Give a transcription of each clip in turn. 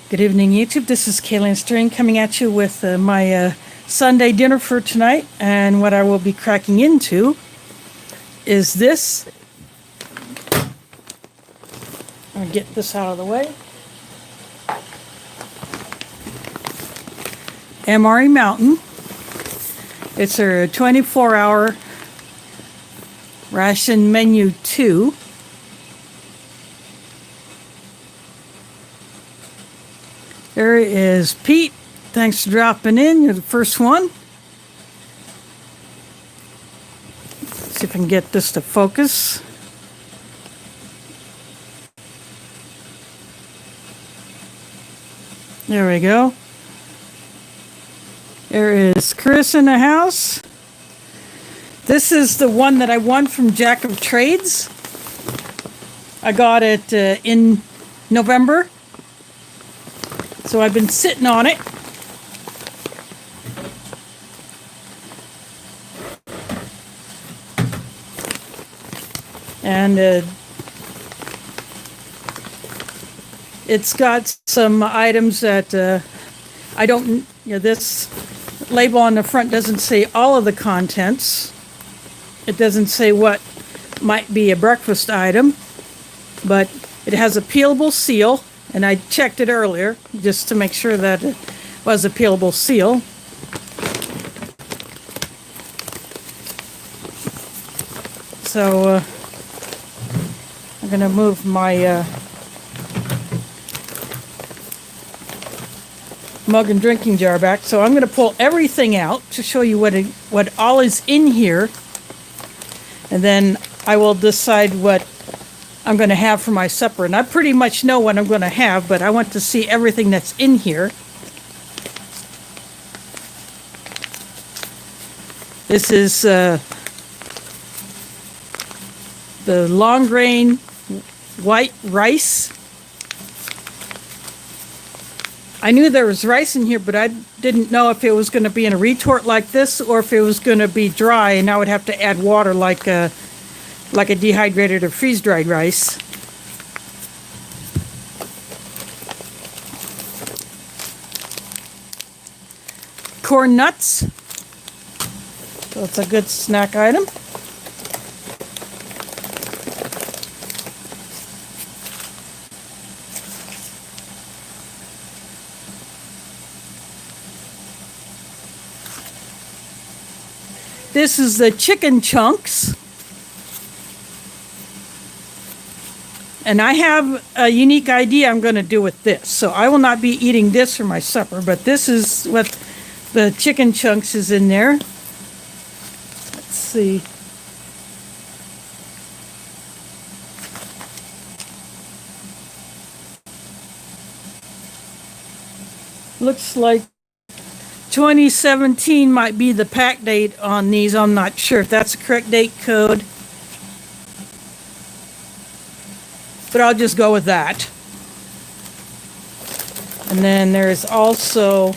Good evening, YouTube. This is Kaylin String coming at you with my Sunday dinner for tonight. And what I will be cracking into is this. I'll get this out of the way. MRE Mountain. It's a 24-hour Ration Menu 2. There is Pete. Thanks for dropping in. You're the first one. See if I can get this to focus. There we go. There is Chris in the house. This is the one that I won from Jack of Trades. I got it in November. So I've been sitting on it. And it's got some items that I don't, this label on the front doesn't say all of the contents. It doesn't say what might be a breakfast item, but it has a peelable seal. And I checked it earlier just to make sure that it was a peelable seal. So I'm going to move my mug and drinking jar back. So I'm going to pull everything out to show you what all is in here. And then I will decide what I'm going to have for my supper. And I pretty much know what I'm going to have, but I want to see everything that's in here. This is the long grain white rice. I knew there was rice in here, but I didn't know if it was going to be in a retort like this or if it was going to be dry and I would have to add water like a dehydrated or freeze-dried rice. Corn nuts. So it's a good snack item. This is the chicken chunks. And I have a unique idea I'm going to do with this. So I will not be eating this for my supper, but this is what the chicken chunks is in there. Let's see. Looks like 2017 might be the pack date on these. I'm not sure if that's the correct date code. But I'll just go with that. And then there's also,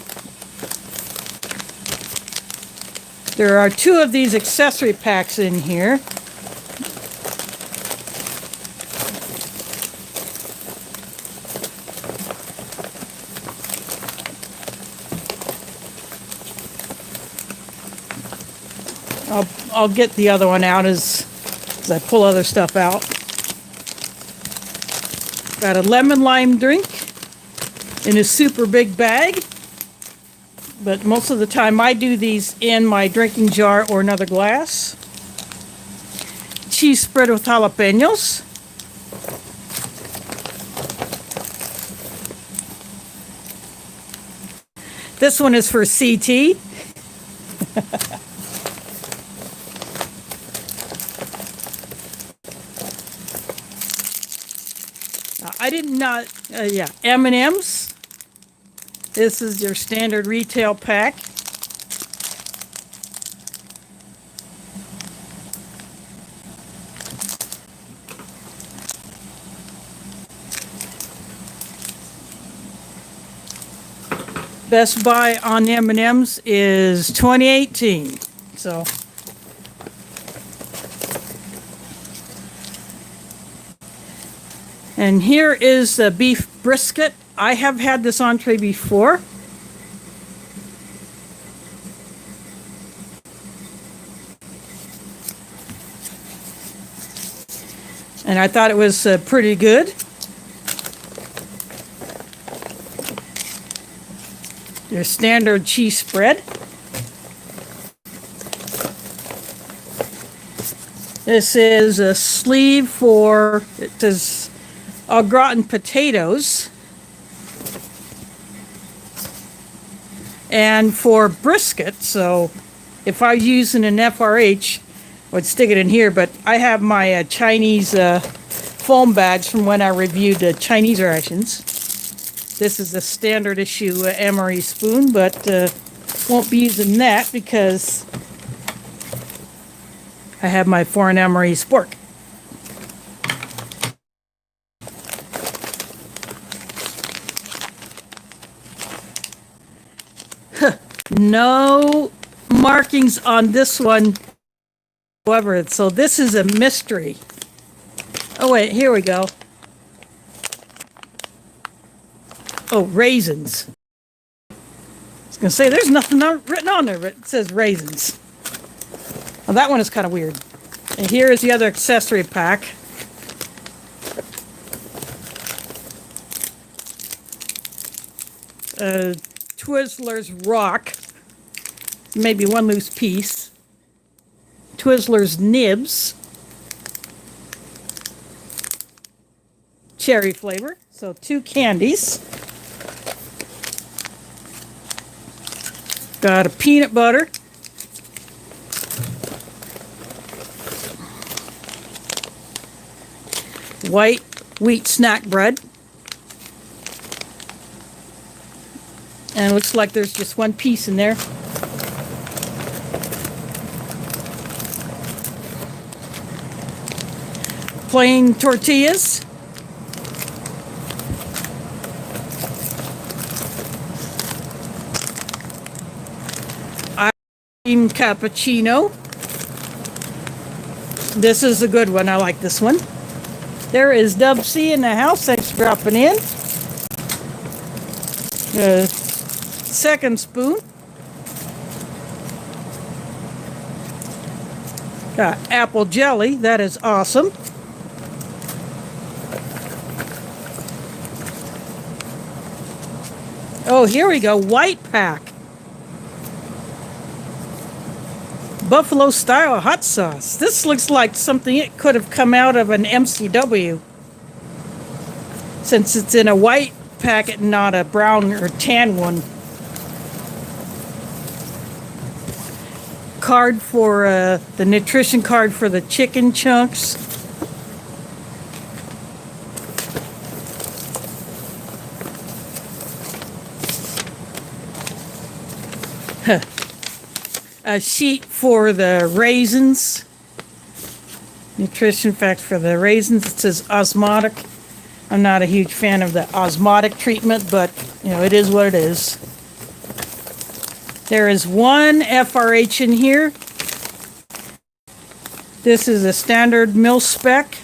there are 2 of these accessory packs in here. I'll get the other one out as I pull other stuff out. Got a lemon lime drink in a super big bag, but most of the time I do these in my drinking jar or another glass. Cheese spread with jalapenos. This one is for CT. I did not, M&M's. This is your standard retail pack. Best buy on M&M's is 2018. So And here is the beef brisket I have had this entree before. And I thought it was pretty good. Your standard cheese spread. This is a sleeve for, it says, au gratin potatoes. And for brisket, so if I was using an FRH, I would stick it in here, but I have my Chinese foam bags from when I reviewed Chinese rations. This is a standard issue MRE spoon, but won't be using that because I have my foreign MRE spork. No markings on this one. However, so this is a mystery. Oh wait, here we go. Oh, raisins. I was going to say, there's nothing written on there, but it says raisins. Well, that one is kind of weird. And here is the other accessory pack. Twizzlers Rock. Maybe one loose piece. Twizzlers Nibs. Cherry flavor. So 2 candies. Got a peanut butter. White wheat snack bread. And it looks like there's just one piece in there. Plain tortillas. Cappuccino. This is a good one. I like this one. There is Dub C in the house. Thanks for dropping in. Second spoon. Got apple jelly. That is awesome. Oh, here we go. White pack. Buffalo style hot sauce. This looks like something it could have come out of an MCW. Since it's in a white packet, not a brown or tan one. Card for the nutrition card for the chicken chunks. A sheet for the raisins. Nutrition facts for the raisins. It says osmotic. I'm not a huge fan of the osmotic treatment, but you know, it is what it is. There is one FRH in here. This is a standard mil spec.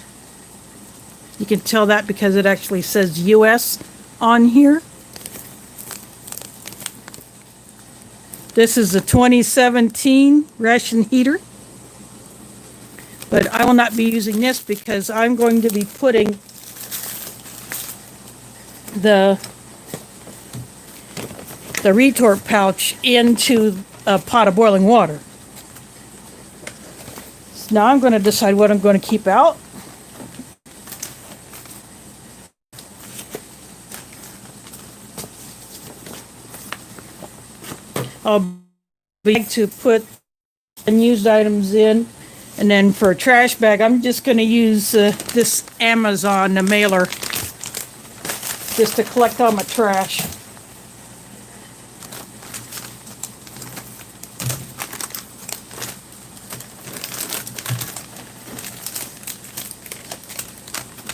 You can tell that because it actually says US on here. This is a 2017 ration heater, but I will not be using this because I'm going to be putting the retort pouch into a pot of boiling water. So now I'm going to decide what I'm going to keep out. I'll be to put unused items in, and then for a trash bag, I'm just going to use this Amazon mailer just to collect all my trash.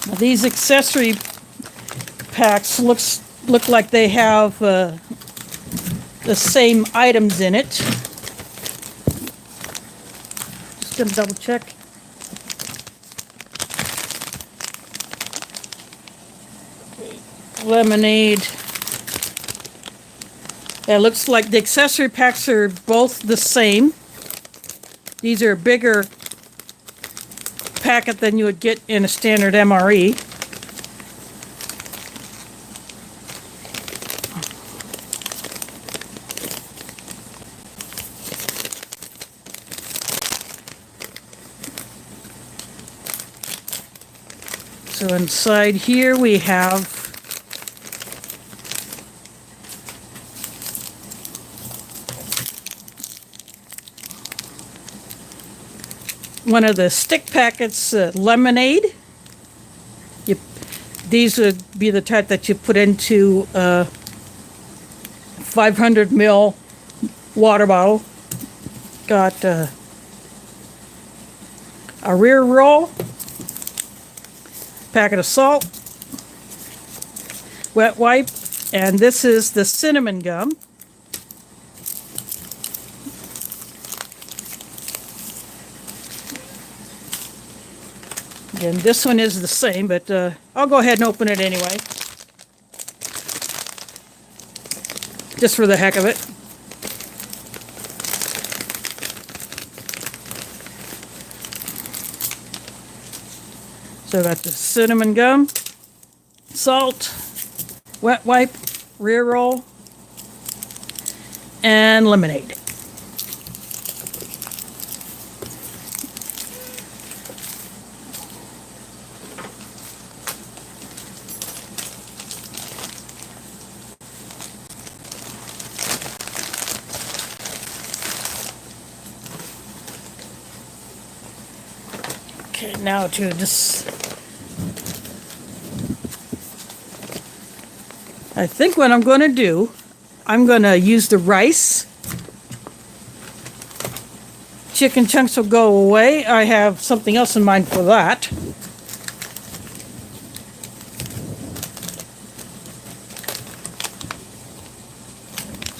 Now, these accessory packs look like they have the same items in it. Just gonna double check. lemonade. It looks like the accessory packs are both the same. These are a bigger packet than you would get in a standard MRE. So inside here we have one of the stick packets, lemonade. These would be the type that you put into a 500 ml water bottle. Got a rear roll, packet of salt, wet wipe, and this is the cinnamon gum. And this one is the same, but I'll go ahead and open it anyway, just for the heck of it. So I got the cinnamon gum, salt, wet wipe, rear roll, and lemonade. Okay, now to just, I think what I'm going to do, I'm going to use the rice. Chicken chunks will go away. I have something else in mind for that.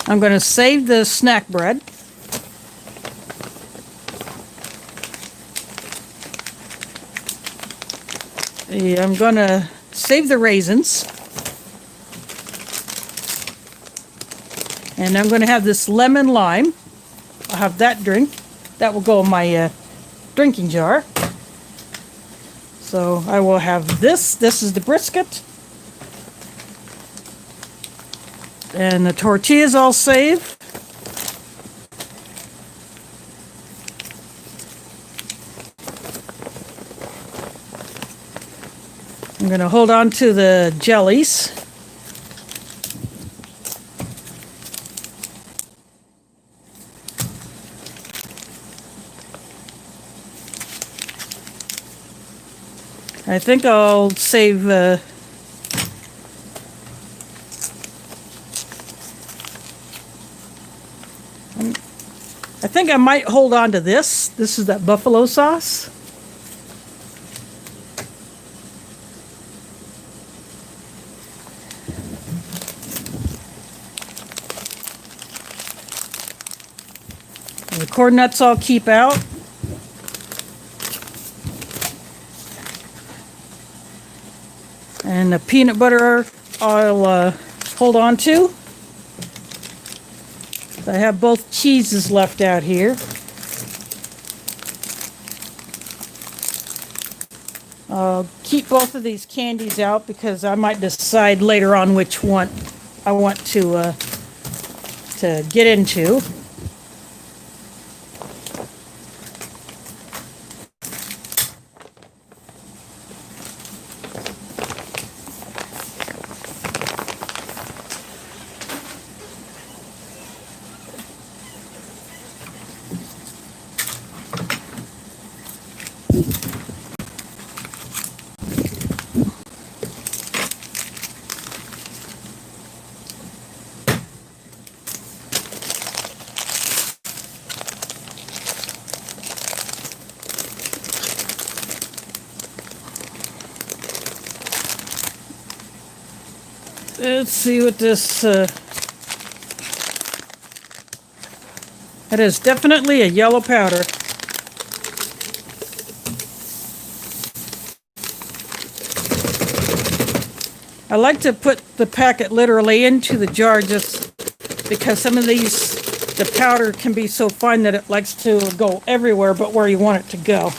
I'm going to save the snack bread. I'm going to save the raisins. And I'm going to have this lemon lime. I'll have that drink. That will go in my drinking jar. So I will have this. This is the brisket. And the tortillas I'll save. I'm going to hold on to the jellies. I think I'll save I think I might hold on to this. This is that buffalo sauce. The corn nuts I'll keep out. And the peanut butter I'll hold on to. I have both cheeses left out here. I'll keep both of these candies out because I might decide later on which one I want to get into. Let's see what this, that is definitely a yellow powder. I like to put the packet literally into the jar just because some of these, the powder can be so fine that it likes to go everywhere but where you want it to go.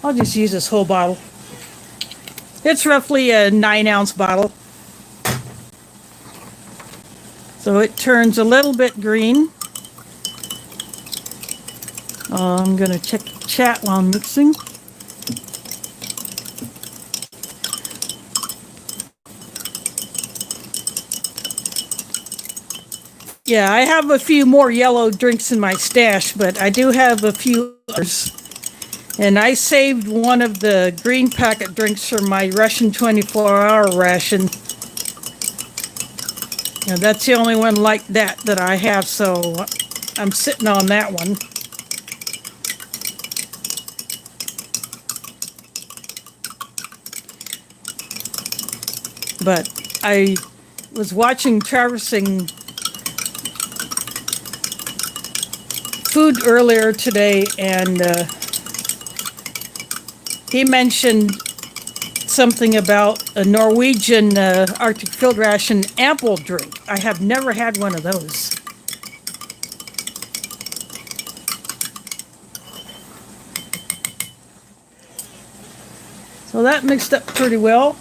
I'll just use this whole bottle. It's roughly a 9-ounce bottle. So it turns a little bit green. I'm going to check the chat while I'm mixing. Yeah, I have a few more yellow drinks in my stash, but I do have a few others. And I saved one of the green packet drinks for my Russian 24-hour ration. You know, that's the only one like that I have, so I'm sitting on that one. But I was watching Traversing Food earlier today, and he mentioned something about a Norwegian Arctic Field Ration ample drink. I have never had one of those. So that mixed up pretty well.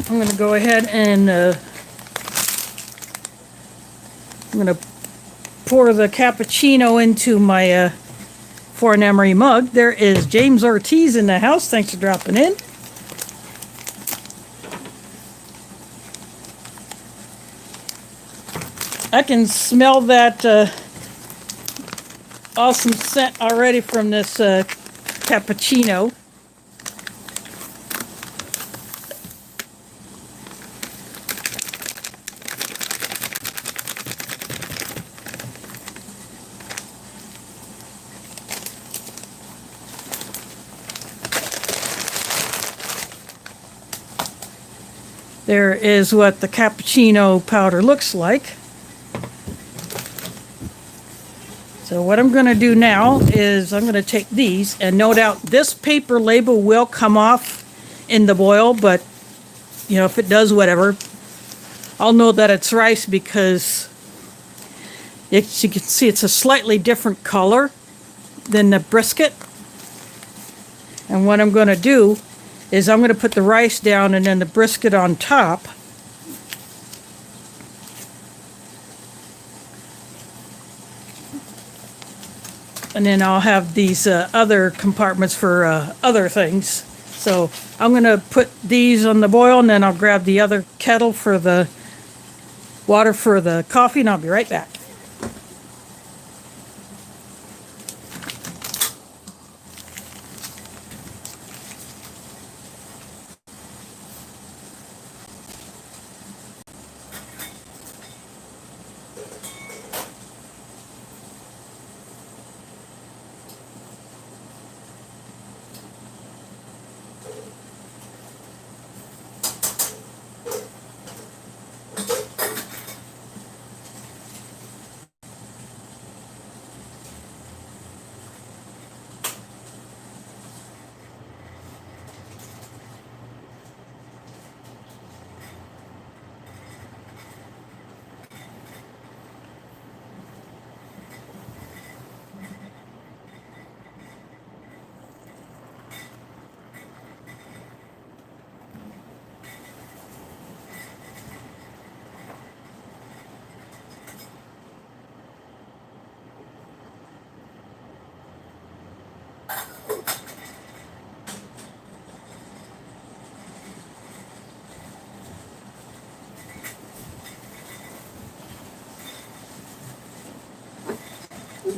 I'm going to go ahead and I'm going to pour the cappuccino into my for an MRE mug. There is James Ortiz in the house. Thanks for dropping in. I can smell that awesome scent already from this cappuccino. There is what the cappuccino powder looks like. So what I'm going to do now is I'm going to take these, and no doubt this paper label will come off in the boil, but you know, if it does, whatever. I'll know that it's rice because you can see it's a slightly different color than the brisket. And what I'm going to do is I'm going to put the rice down and then the brisket on top. And then I'll have these other compartments for other things. So I'm going to put these on the boil, and then I'll grab the other kettle for the water for the coffee, and I'll be right back.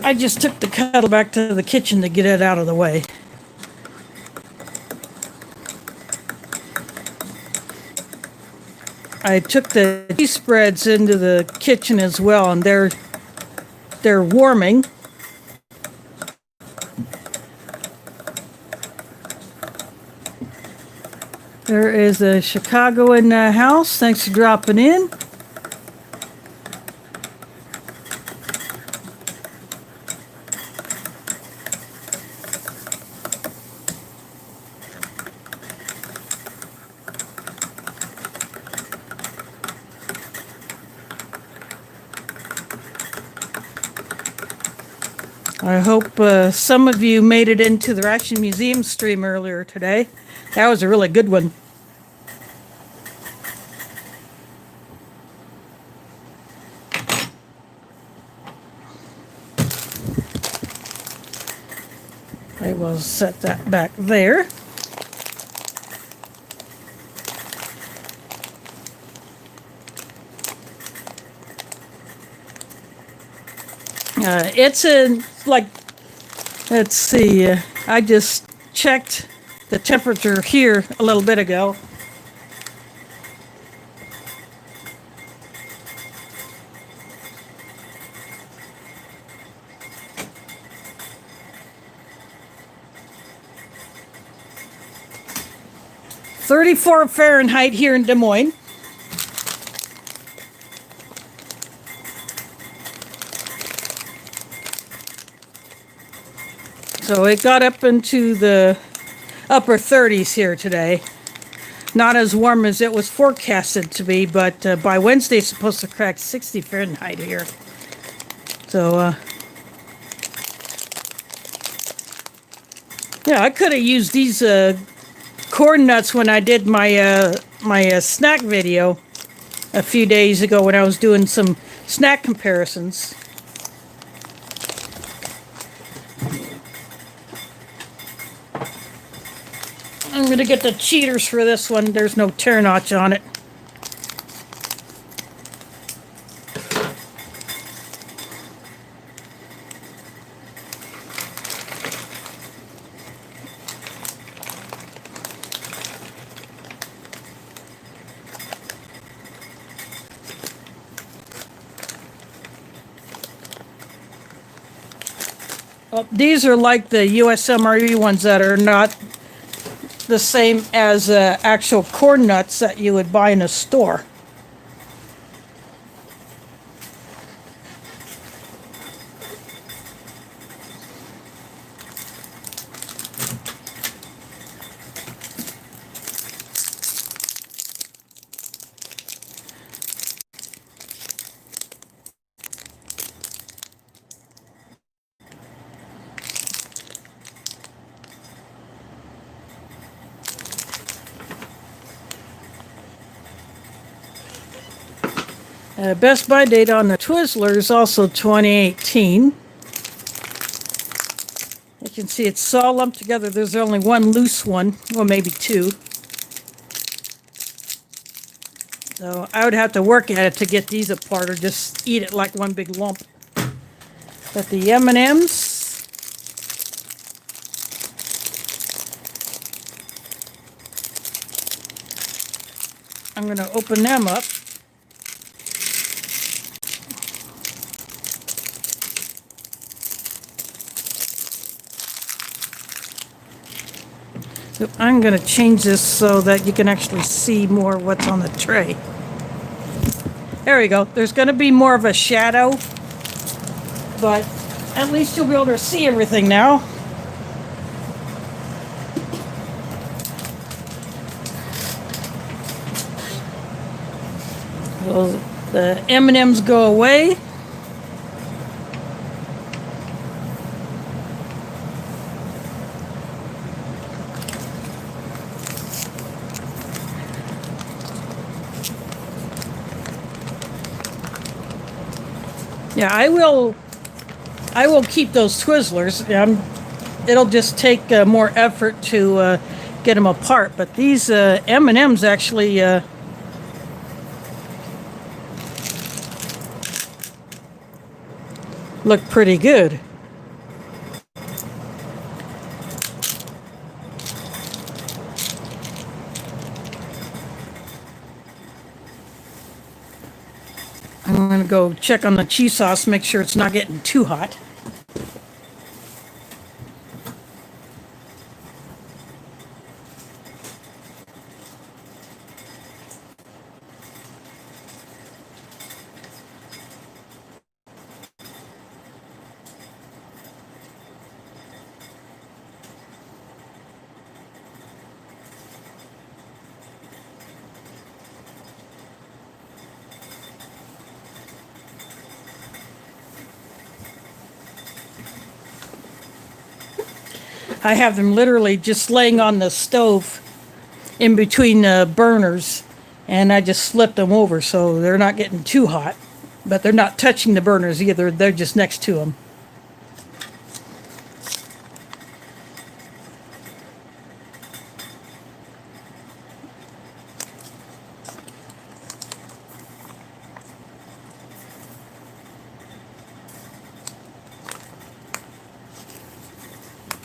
I just took the kettle back to the kitchen to get it out of the way. I took the cheese spreads into the kitchen as well, and they're warming. There is a Chicago in the house. Thanks for dropping in. I hope some of you made it into the Ration Museum stream earlier today. That was a really good one. I will set that back there. It's in, like, let's see, I just checked the temperature here a little bit ago. .34 Fahrenheit here in Des Moines. So it got up into the upper 30s here today. Not as warm as it was forecasted to be, but by Wednesday it's supposed to crack 60 Fahrenheit here. So, yeah, I could have used these corn nuts when I did my my snack video a few days ago when I was doing some snack comparisons. I'm going to get the cheaters for this one. There's no tear notch on it. Well, these are like the US MRE ones that are not the same as actual corn nuts that you would buy in a store. Best buy date on the Twizzler is also 2018. You can see it's all lumped together. There's only one loose one, well, maybe two. So I would have to work at it to get these apart, or just eat it like one big lump. But the M&Ms, I'm going to open them up. So I'm going to change this so that you can actually see more what's on the tray. There we go. There's going to be more of a shadow, but at least you'll be able to see everything now. Well, the M&Ms go away. Yeah, I will keep those Twizzlers. It'll just take more effort to get them apart. But these M&Ms actually look pretty good. go check on the cheese sauce, make sure it's not getting too hot. I have them literally just laying on the stove in between the burners, and I just flip them over so they're not getting too hot, but they're not touching the burners either. They're just next to them.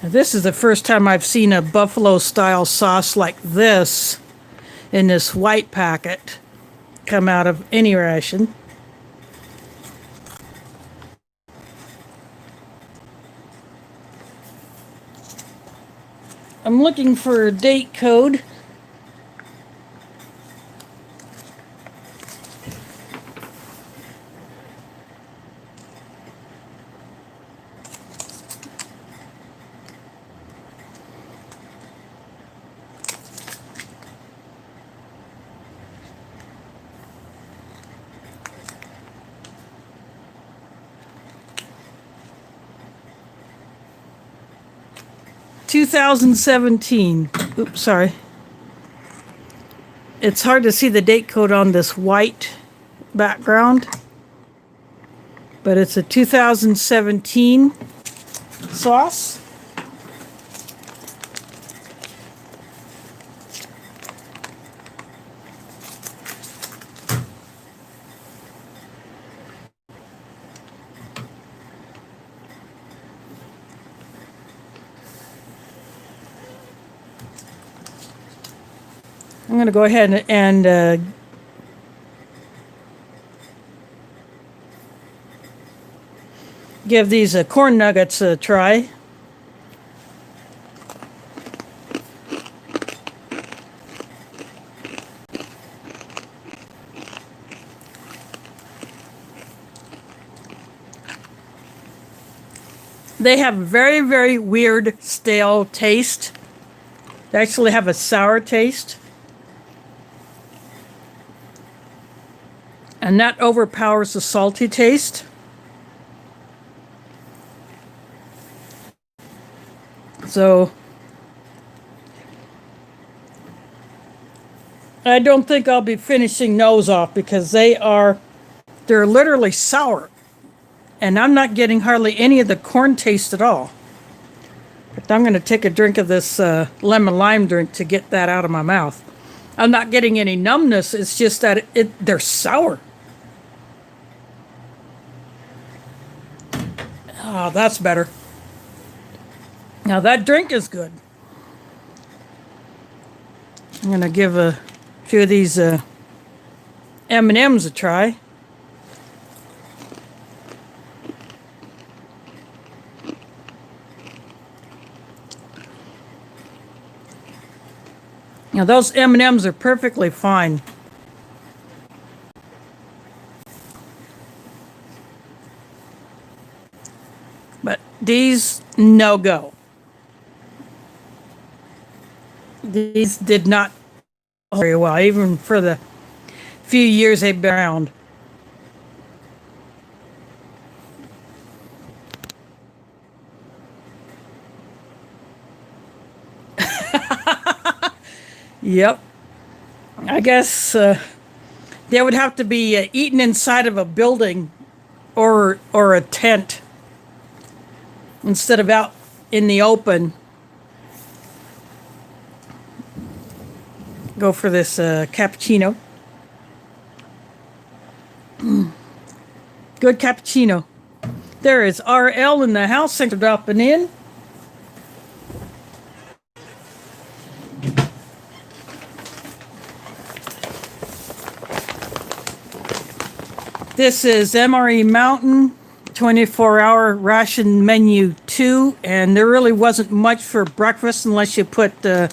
This is the first time I've seen a buffalo style sauce like this in this white packet come out of any ration. I'm looking for a date code. $2017. Oops, sorry. It's hard to see the date code on this white background, but it's a 2017 sauce. I'm going to go ahead and give these corn nuggets a try. They have very, very weird stale taste. They actually have a sour taste. And that overpowers the salty taste. So I don't think I'll be finishing those off because they're literally sour. And I'm not getting hardly any of the corn taste at all. But I'm going to take a drink of this lemon lime drink to get that out of my mouth. I'm not getting any numbness. It's just that they're sour. Oh, that's better. Now that drink is good. I'm going to give a few of these M&Ms a try. Now those M&Ms are perfectly fine. But these, no go. These did not very well, even for the few years they've been around. Yep. I guess they would have to be eaten inside of a building or a tent instead of out in the open. Go for this cappuccino. Good cappuccino. There is RL in the house. Thanks for dropping in. This is MRE Mountain 24-hour ration menu 2, and there really wasn't much for breakfast unless you put the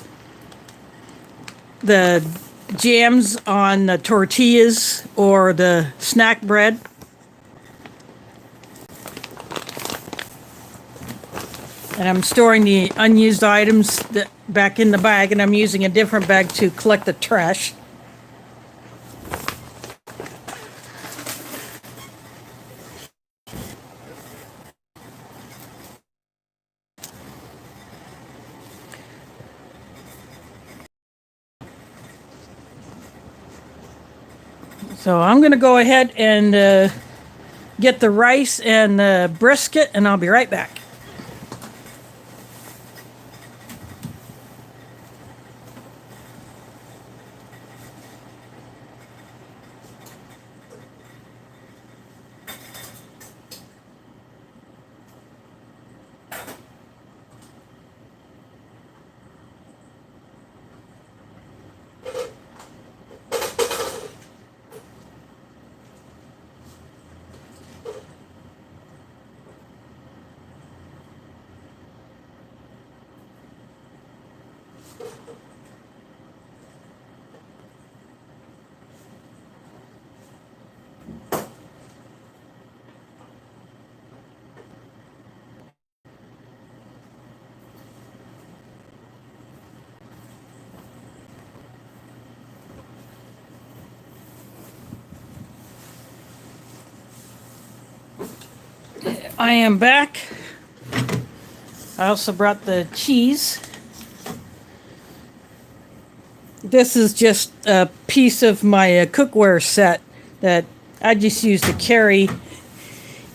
jams on the tortillas or the snack bread. And I'm storing the unused items back in the bag, and I'm using a different bag to collect the trash. So I'm going to go ahead and get the rice and the brisket, and I'll be right back. I am back. I also brought the cheese. This is just a piece of my cookware set that I just use to carry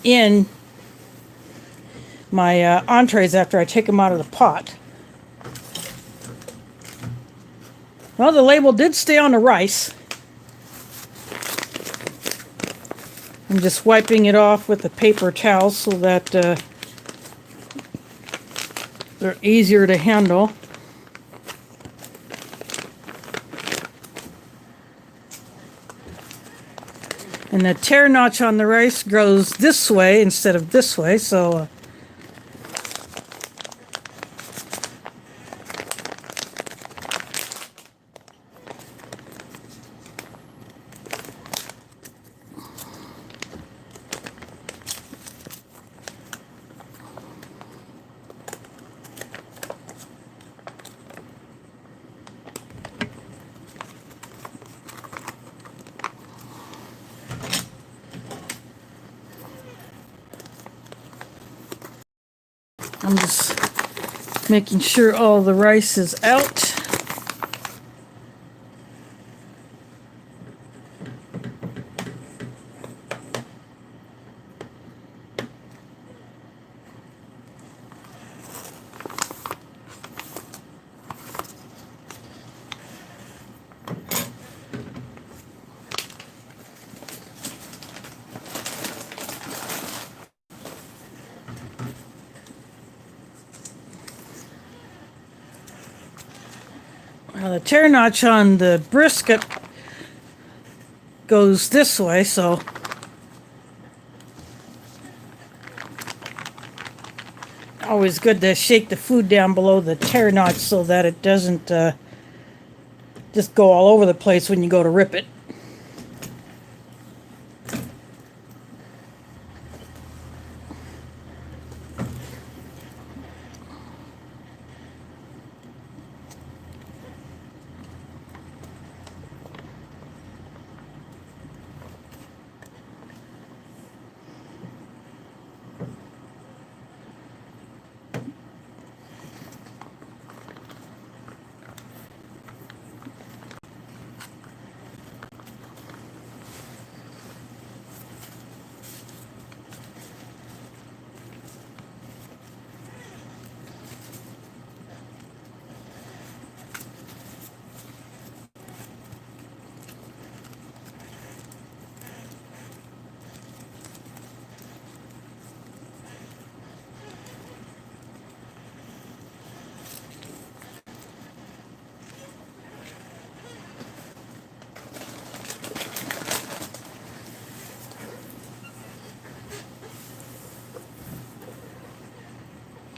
in my entrees after I take them out of the pot. Well, the label did stay on the rice. I'm just wiping it off with a paper towel so that they're easier to handle. And the tear notch on the rice goes this way instead of this way, so I'm just making sure all the rice is out. Now the tear notch on the brisket goes this way, so always good to shake the food down below the tear notch so that it doesn't just go all over the place when you go to rip it.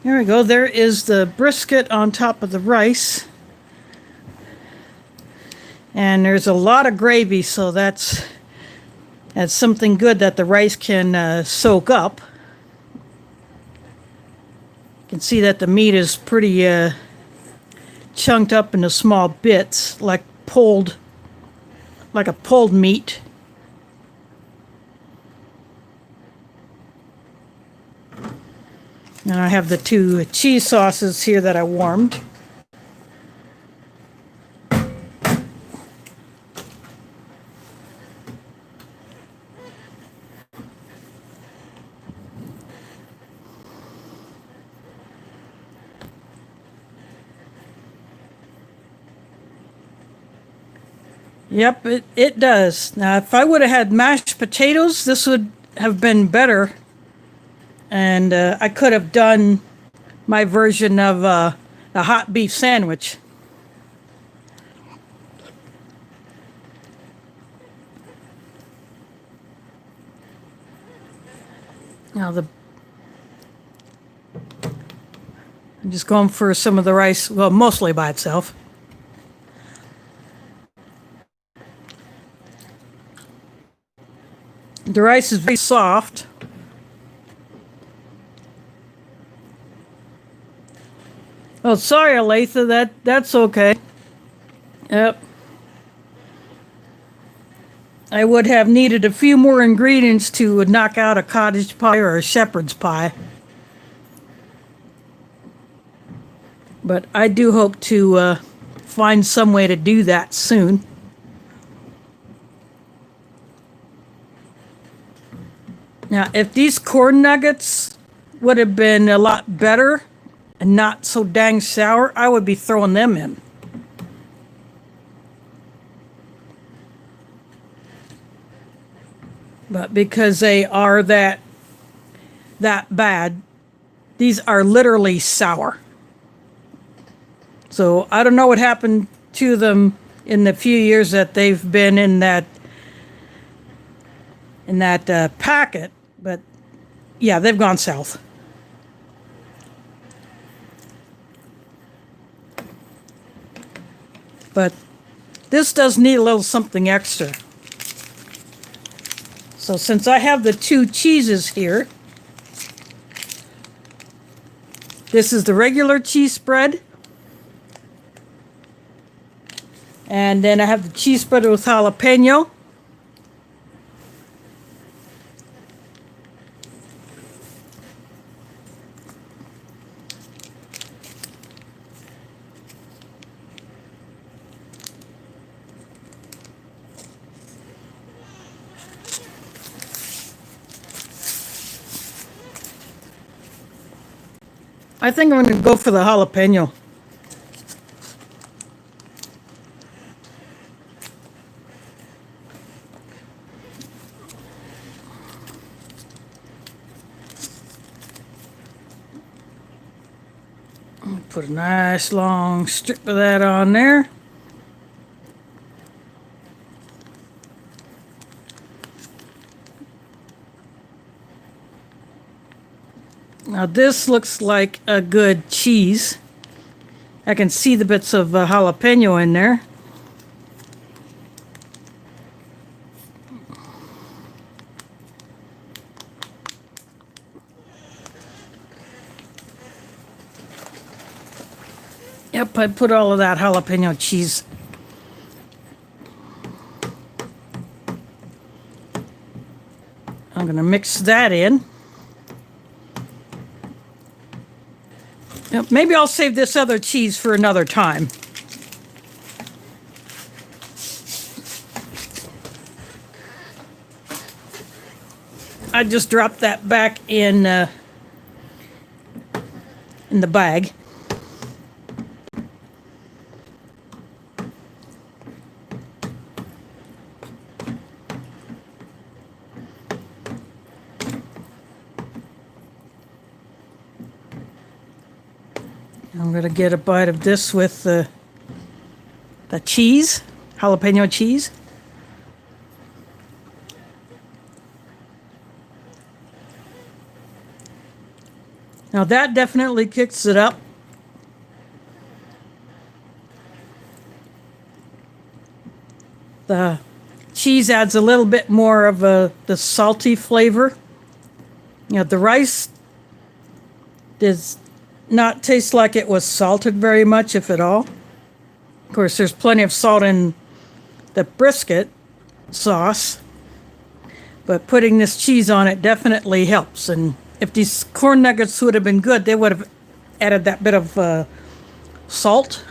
There we go. There is the brisket on top of the rice. And there's a lot of gravy, so that's something good that the rice can soak up. You can see that the meat is pretty chunked up into small bits, like a pulled meat. And I have the 2 cheese sauces here that I warmed. Yep, it does. Now, if I would have had mashed potatoes, this would have been better. And I could have done my version of a hot beef sandwich. Now I'm just going for some of the rice, well, mostly by itself. The rice is very soft. Oh, sorry, Aletha, that's okay. Yep. I would have needed a few more ingredients to knock out a cottage pie or a shepherd's pie. But I do hope to find some way to do that soon. Now, if these corn nuggets would have been a lot better and not so dang sour, I would be throwing them in. But because they are that bad, these are literally sour. So I don't know what happened to them in the few years that they've been in that packet, but yeah, they've gone south. But this does need a little something extra. So since I have the 2 cheeses here, this is the regular cheese spread. And then I have the cheese spread with jalapeno. I think I'm going to go for the jalapeno. Put a nice long strip of that on there. Now this looks like a good cheese. I can see the bits of jalapeno in there. Yep, I put all of that jalapeno cheese. I'm going to mix that in. Yep, maybe I'll save this other cheese for another time. I just dropped that back in the bag. I'm going to get a bite of this with the cheese, jalapeno cheese. Now that definitely kicks it up. The cheese adds a little bit more of the salty flavor. The rice does not taste like it was salted very much, if at all. Of course, there's plenty of salt in the brisket sauce, but putting this cheese on it definitely helps. And if these corn nuggets would have been good, they would have added that bit of salt.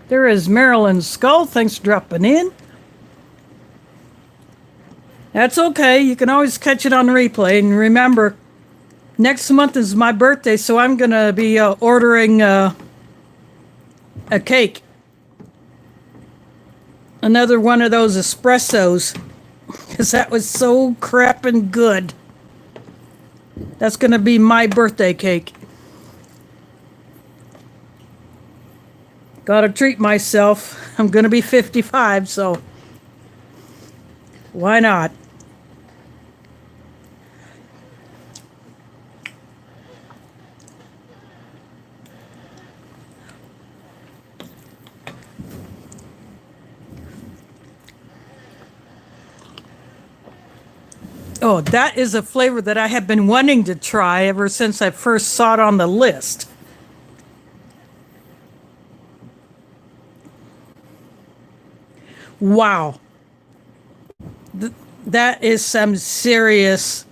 There is Marilyn Skull. Thanks for dropping in. That's okay. You can always catch it on replay. And remember, next month is my birthday, so I'm going to be ordering a cake. Another one of those espressos, because that was so crappin' good. That's going to be my birthday cake. Gotta treat myself. I'm going to be 55, so why not? Oh, that is a flavor that I have been wanting to try ever since I first saw it on the list. Wow. That is some serious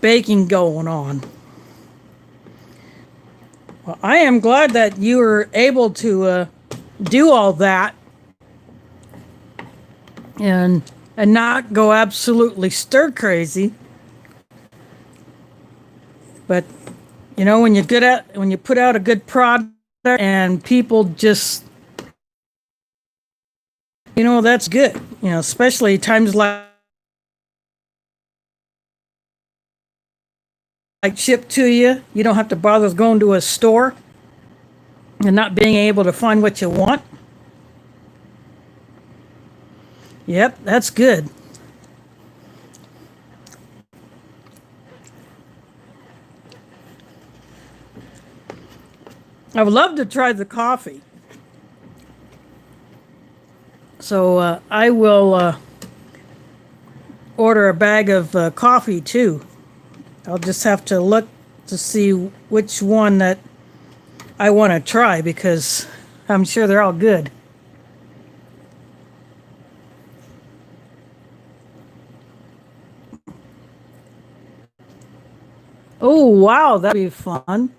baking going on. Well, I am glad that you were able to do all that and not go absolutely stir crazy. But when you put out a good product and people just that's good. Especially times like shipped to you. You don't have to bother going to a store and not being able to find what you want. Yep, that's good. I would love to try the coffee. So I will order a bag of coffee too. I'll just have to look to see which one that I want to try, because I'm sure they're all good. Oh, wow, that'd be fun.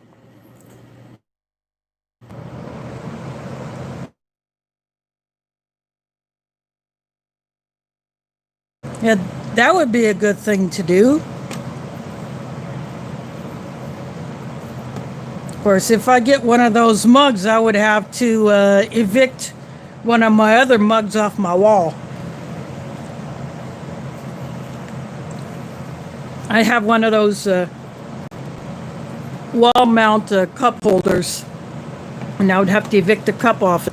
Yeah, that would be a good thing to do. Of course, if I get one of those mugs, I would have to evict one of my other mugs off my wall. I have one of those wall mount cup holders, and I would have to evict the cup off it.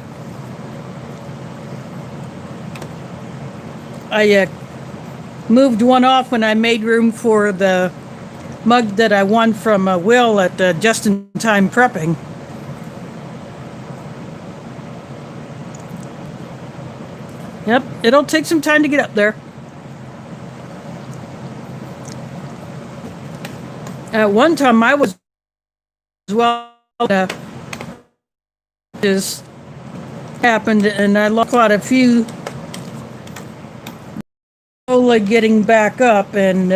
I moved one off when I made room for the mug that I won from Will at Just in Time Prepping. Yep, it'll take some time to get up there. At one time I was just happened, and I lost quite a few. Slowly getting back up, and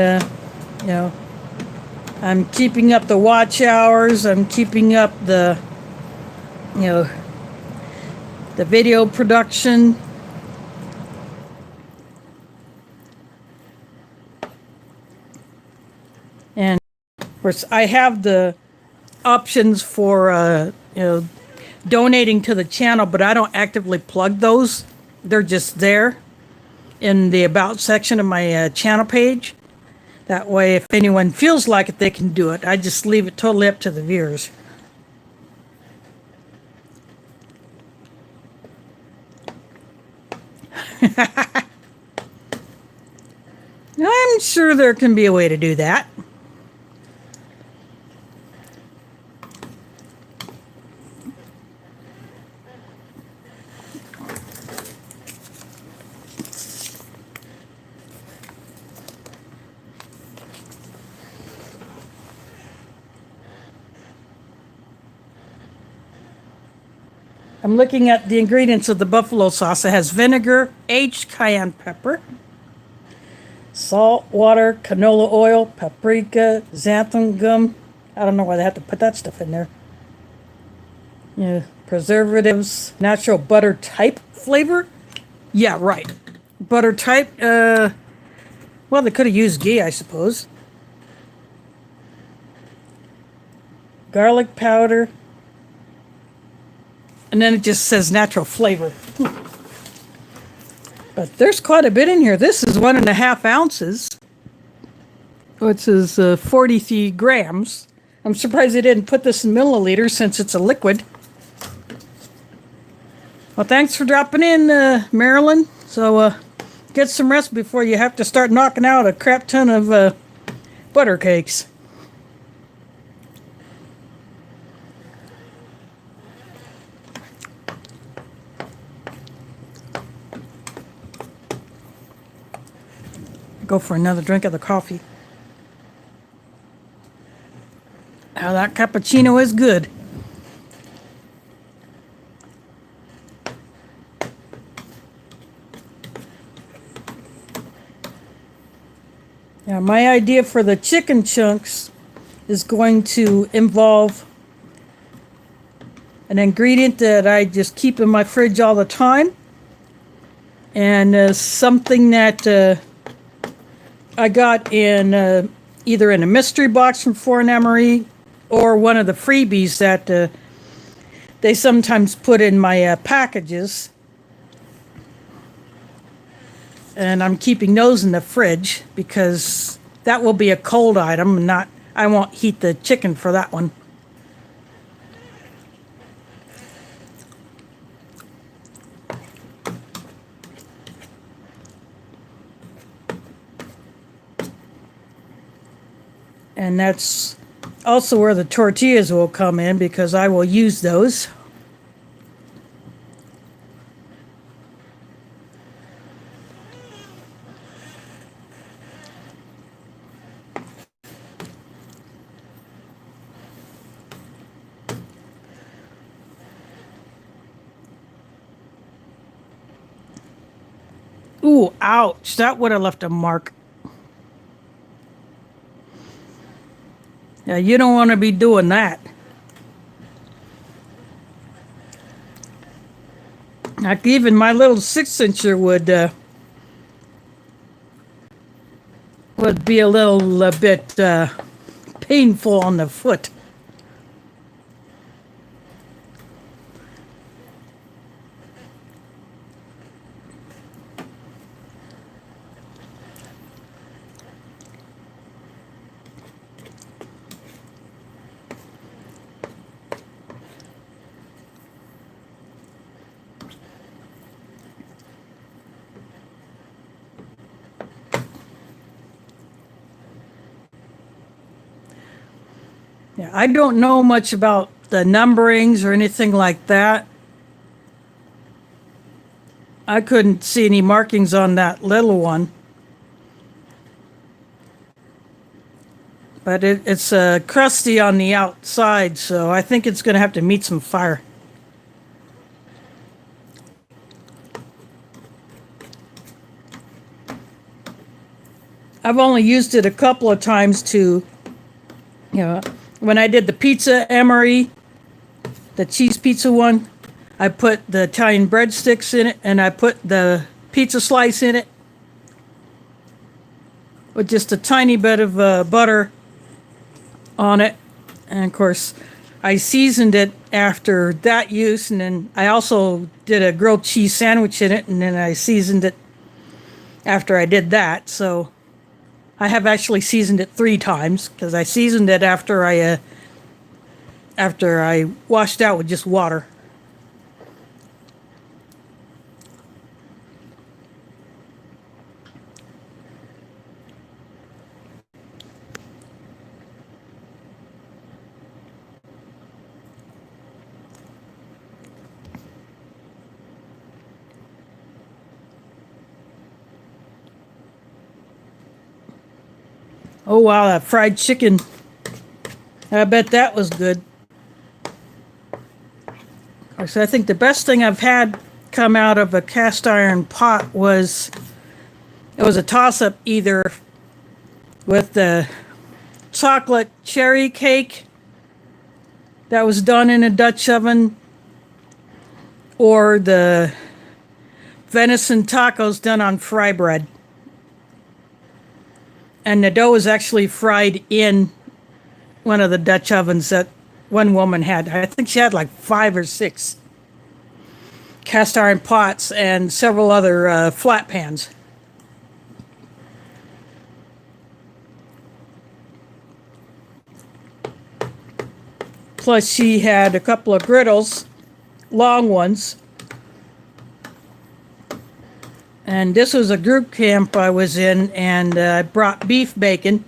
I'm keeping up the watch hours. I'm keeping up the video production. And of course, I have the options for donating to the channel, but I don't actively plug those. They're just there in the About section of my channel page. That way, if anyone feels like it, they can do it. I just leave it totally up to the viewers. I'm sure there can be a way to do that. I'm looking at the ingredients of the buffalo sauce. It has vinegar, aged cayenne pepper, salt, water, canola oil, paprika, xanthan gum. I don't know why they have to put that stuff in there. Yeah, preservatives, natural butter type flavor. Yeah, right. Butter type. Well, they could have used ghee, I suppose. Garlic powder. And then it just says natural flavor. But there's quite a bit in here. This is 1.5 ounces, which is 43 grams. I'm surprised they didn't put this in milliliters since it's a liquid. Well, thanks for dropping in, Marilyn. So get some rest before you have to start knocking out a crap ton of butter cakes. Go for another drink of the coffee. Oh, that cappuccino is good. Now, my idea for the chicken chunks is going to involve an ingredient that I just keep in my fridge all the time, and something that I got in either in a mystery box from Foreign MRE or one of the freebies that they sometimes put in my packages. And I'm keeping those in the fridge because that will be a cold item, and not I won't heat the chicken for that one. And that's also where the tortillas will come in, because I will use those. Ooh, ouch. That would have left a mark. Yeah, you don't want to be doing that. Like even my little 6-incher would be a little bit painful on the foot. Yeah, I don't know much about the numberings or anything like that. I couldn't see any markings on that little one. But it's crusty on the outside, so I think it's going to have to meet some fire. I've only used it a couple of times to, when I did the pizza MRE, the cheese pizza one, I put the Italian breadsticks in it, and I put the pizza slice in it with just a tiny bit of butter on it. And of course, I seasoned it after that use, and then I also did a grilled cheese sandwich in it, and then I seasoned it after I did that. So I have actually seasoned it 3 times, because I seasoned it after I washed out with just water. Oh wow, that fried chicken. I bet that was good. So I think the best thing I've had come out of a cast iron pot was, it was a toss-up either with the chocolate cherry cake that was done in a Dutch oven, or the venison tacos done on fry bread. And the dough was actually fried in one of the Dutch ovens that one woman had. I think she had like 5 or 6 cast iron pots and several other flat pans. Plus she had a couple of griddles, long ones. And this was a group camp I was in, and I brought beef bacon.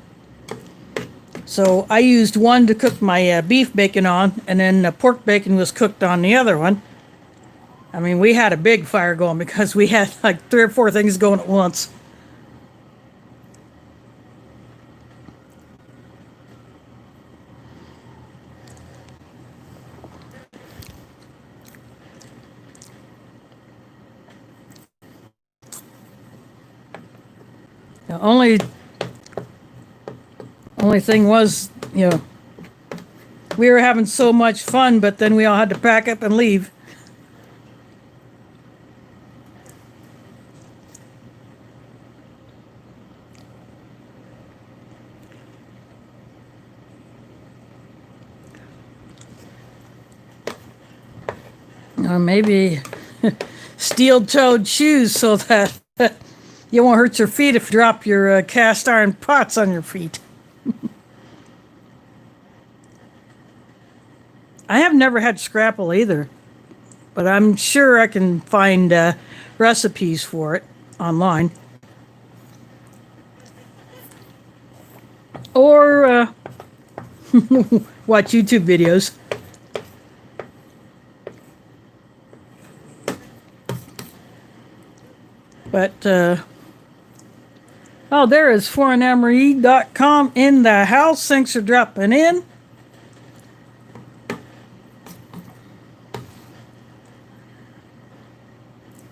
So I used one to cook my beef bacon on, and then the pork bacon was cooked on the other one. I mean, we had a big fire going because we had like 3 or 4 things going at once. The only thing was, we were having so much fun, but then we all had to pack up and leave. Or maybe steel-toed shoes so that you won't hurt your feet if you drop your cast iron pots on your feet. I have never had scrapple either, but I'm sure I can find recipes for it online. Or watch YouTube videos. But, oh, there is foreignmre.com in the house. Thanks for dropping in.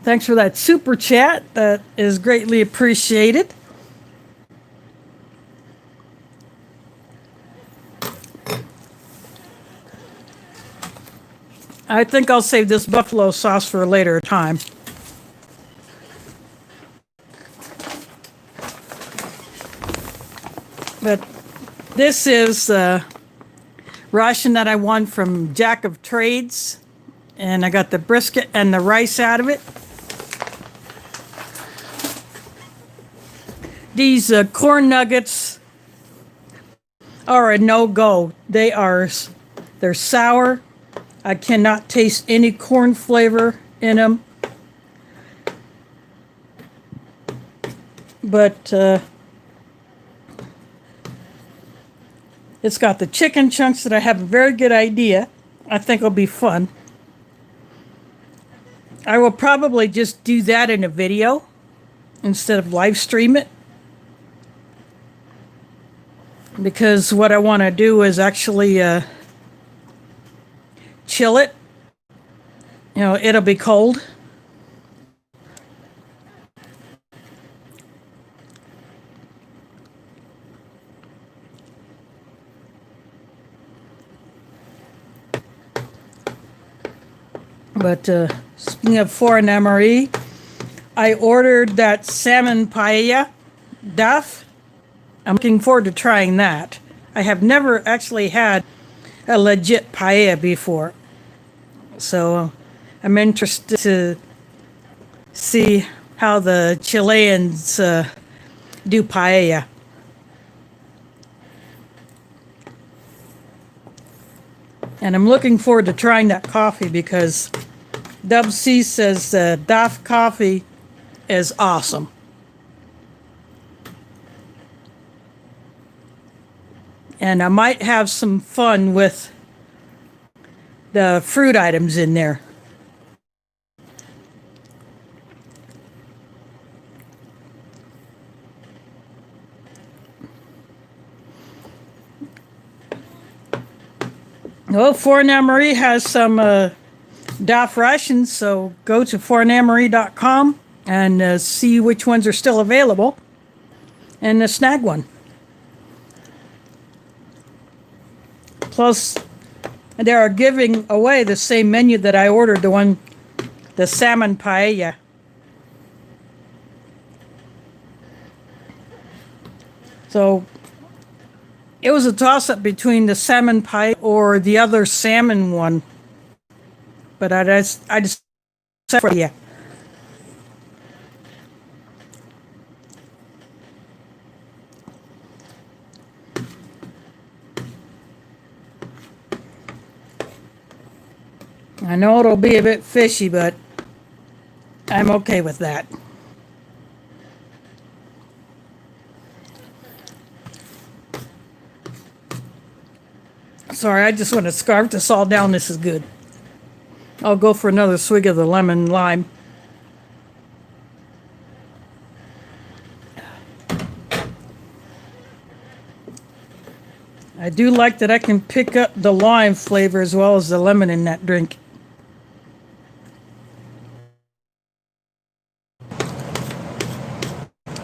Thanks for that super chat. That is greatly appreciated. I think I'll save this buffalo sauce for a later time. But this is Ration that I won from Jack of Trades. And I got the brisket and the rice out of it. These corn nuggets are a no-go. They're sour. I cannot taste any corn flavor in them. But it's got the chicken chunks that I have a very good idea. I think it'll be fun. I will probably just do that in a video instead of live stream it. Because what I want to do is actually chill it. It'll be cold. But speaking of foreign MRE, I ordered that salmon paella duff. I'm looking forward to trying that. I have never actually had a legit paella before. So I'm interested to see how the Chileans do paella. And I'm looking forward to trying that coffee because Dub C says DAF coffee is awesome. And I might have some fun with the fruit items in there. Well, Foreign MRE has some DAF rations, so go to foreignmre.com and see which ones are still available and snag one. Plus, they are giving away the same menu that I ordered, the salmon paella. So it was a toss-up between the salmon paella or the other salmon one, but I just for yeah. I know it'll be a bit fishy, but I'm okay with that. Sorry, I just want to scarf this all down. This is good. I'll go for another swig of the lemon lime. I do like that I can pick up the lime flavor as well as the lemon in that drink.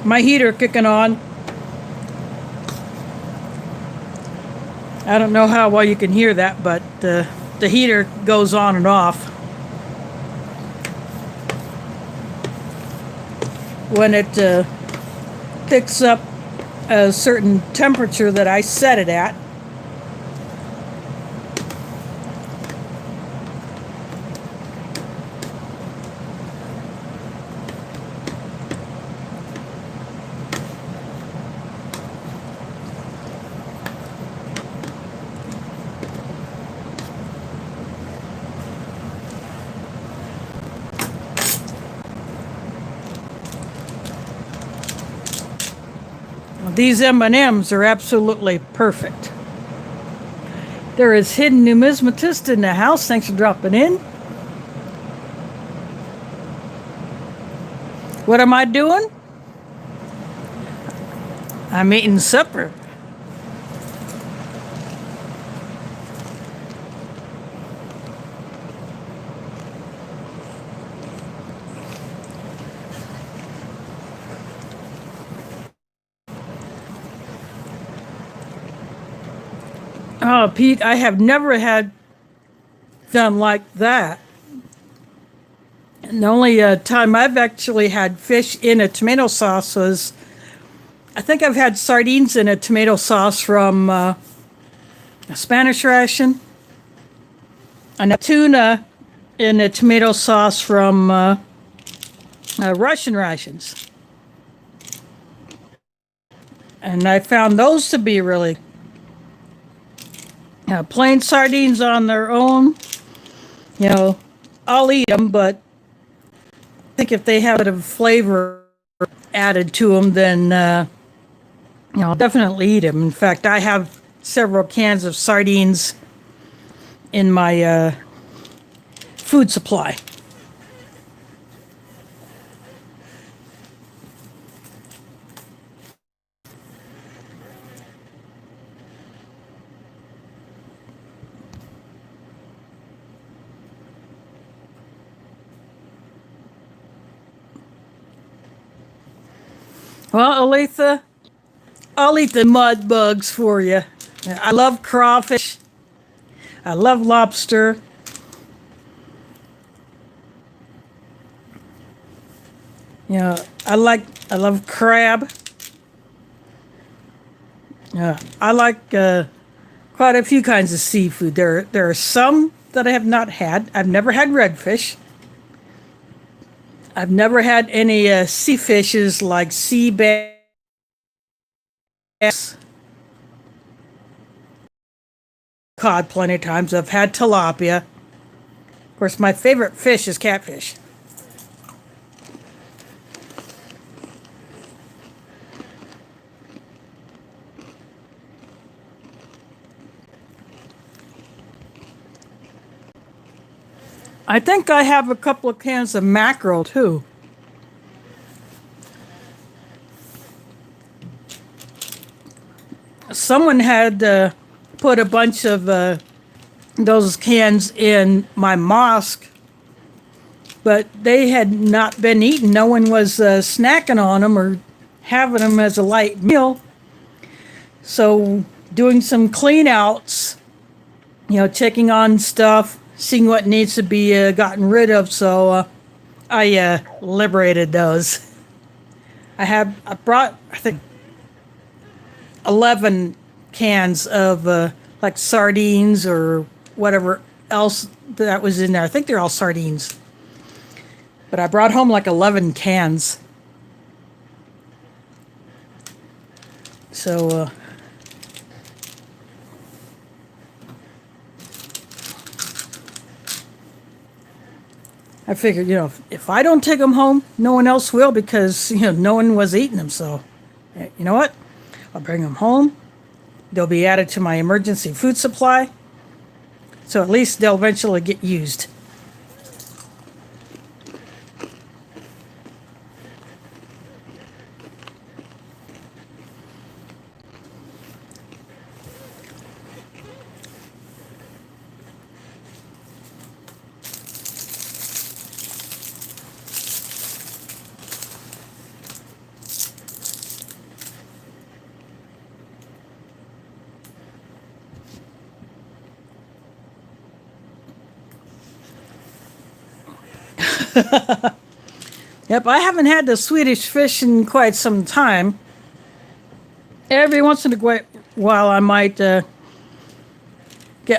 My heater kicking on. I don't know how well you can hear that, but the heater goes on and off when it picks up a certain temperature that I set it at. These M&Ms are absolutely perfect. There is hidden numismatist in the house. Thanks for dropping in. What am I doing? I'm eating supper. Oh, Pete, I have never had them like that. And the only time I've actually had fish in a tomato sauce was, I think I've had sardines in a tomato sauce from a Spanish ration, and a tuna in a tomato sauce from Russian rations. And I found those to be really plain sardines on their own, I'll eat them, but I think if they have a bit of flavor added to them, then, I'll definitely eat them. In fact, I have several cans of sardines in my food supply. Well, Aletha, I'll eat the mud bugs for you. I love crawfish. I love lobster. I love crab. I like quite a few kinds of seafood. There are some that I have not had. I've never had redfish. I've never had any sea fishes like sea bass. Cod plenty of times. I've had tilapia. Of course, my favorite fish is catfish. I think I have a couple of cans of mackerel too. Someone had put a bunch of those cans in my mosque, but they had not been eaten. No one was snacking on them or having them as a light meal. So doing some clean outs, checking on stuff, seeing what needs to be gotten rid of. So I liberated those. I brought, I think, 11 cans of like sardines or whatever else that was in there. I think they're all sardines. But I brought home like 11 cans. So I figured, if I don't take them home, no one else will, because, no one was eating them. So, you know what? I'll bring them home. They'll be added to my emergency food supply. So at least they'll eventually get used. Yep, I haven't had the Swedish Fish in quite some time. Every once in a while, I might get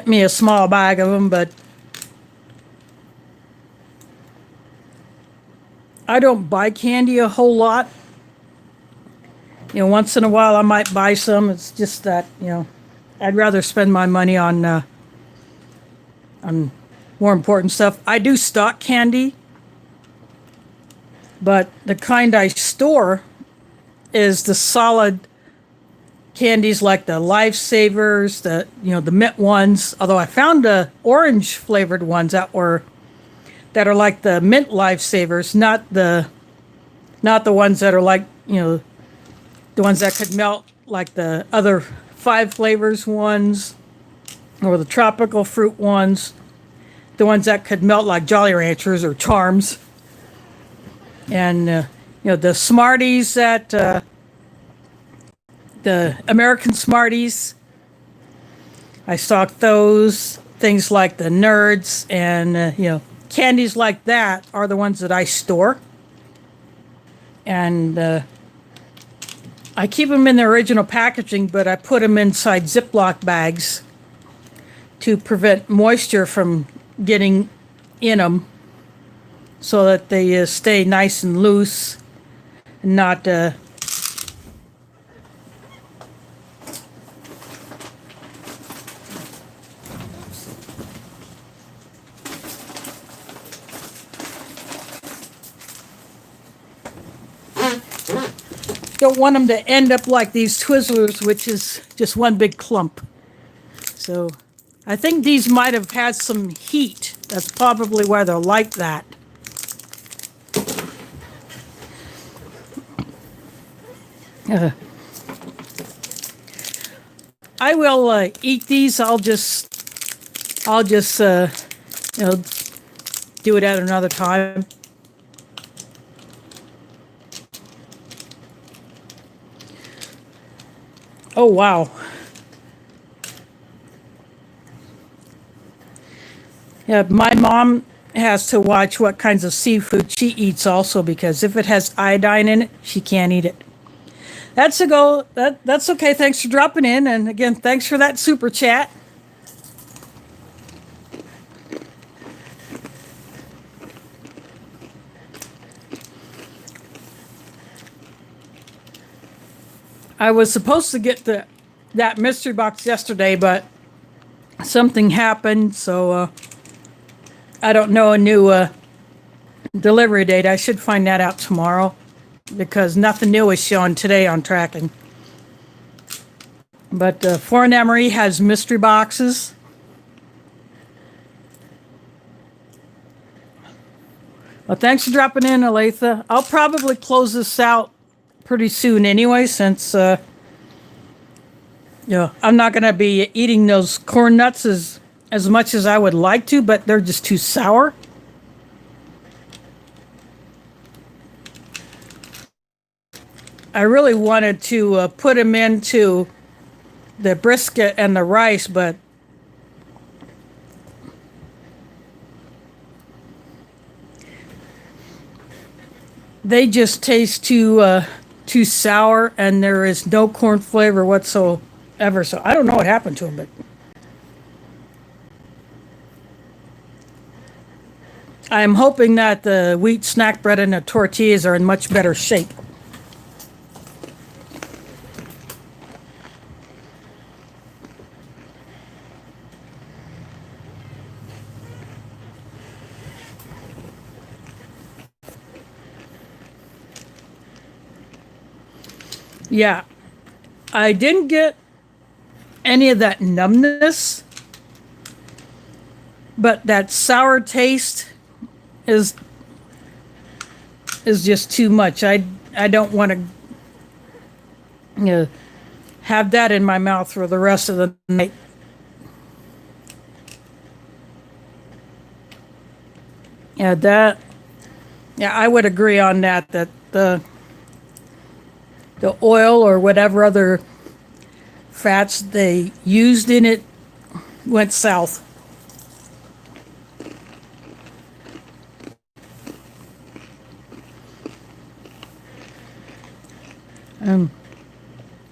me a small bag of them, but I don't buy candy a whole lot. Once in a while, I might buy some. It's just that, I'd rather spend my money on more important stuff. I do stock candy. But the kind I store is the solid candies, like the Lifesavers, the mint ones. Although I found the orange flavored ones that are like the mint Lifesavers, not the ones that are like, the ones that could melt, like the other 5 flavors ones, or the tropical fruit ones, the ones that could melt like Jolly Ranchers or Charms. And, the Smarties the American Smarties, I stock those. Things like the Nerds and, candies like that are the ones that I store. And I keep them in their original packaging, but I put them inside Ziploc bags to prevent moisture from getting in them, so that they stay nice and loose and not don't want them to end up like these Twizzlers, which is just one big clump. So I think these might have had some heat. That's probably why they're like that. I will eat these. I'll just do it at another time. Oh wow. Yeah, my mom has to watch what kinds of seafood she eats also, because if it has iodine in it, she can't eat it. That's a go. That's okay. Thanks for dropping in. And again, thanks for that super chat. I was supposed to get that mystery box yesterday, but something happened, so I don't know a new delivery date. I should find that out tomorrow, because nothing new is showing today on tracking. But Foreign MRE has mystery boxes. Well, thanks for dropping in, Aletha. I'll probably close this out pretty soon anyway, since I'm not going to be eating those corn nuts as as much as I would like to, but they're just too sour. I really wanted to put them into the brisket and the rice, but they just taste too sour, and there is no corn flavor whatsoever. So I don't know what happened to them, but I'm hoping that the wheat snack bread and the tortillas are in much better shape. Yeah, I didn't get any of that numbness, but that sour taste is just too much. I don't want to have that in my mouth for the rest of the night. Yeah, I would agree on that. That the oil or whatever other fats they used in it went south.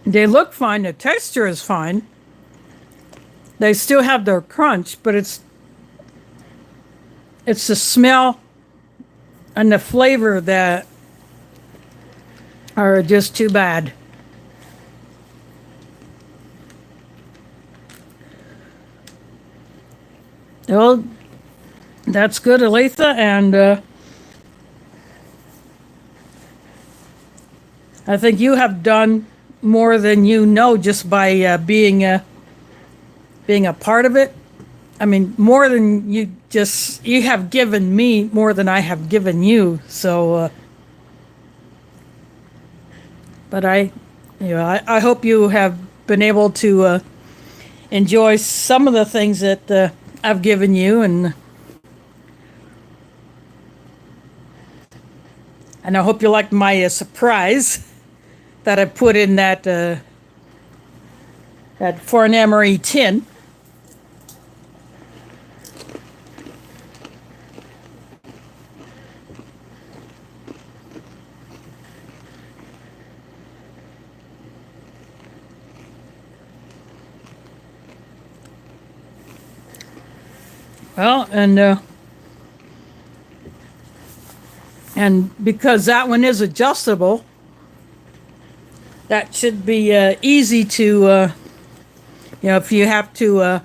They look fine. The texture is fine. They still have their crunch, but it's the smell and the flavor that are just too bad. Well, that's good, Aletha, and I think you have done more than you know just by being a part of it. I mean, more than you have given me more than I have given you. So, but I hope you have been able to enjoy some of the things that I've given you, and I hope you liked my surprise that I put in that for an MRE tin. Well, and because that one is adjustable, that should be easy to, if you have to,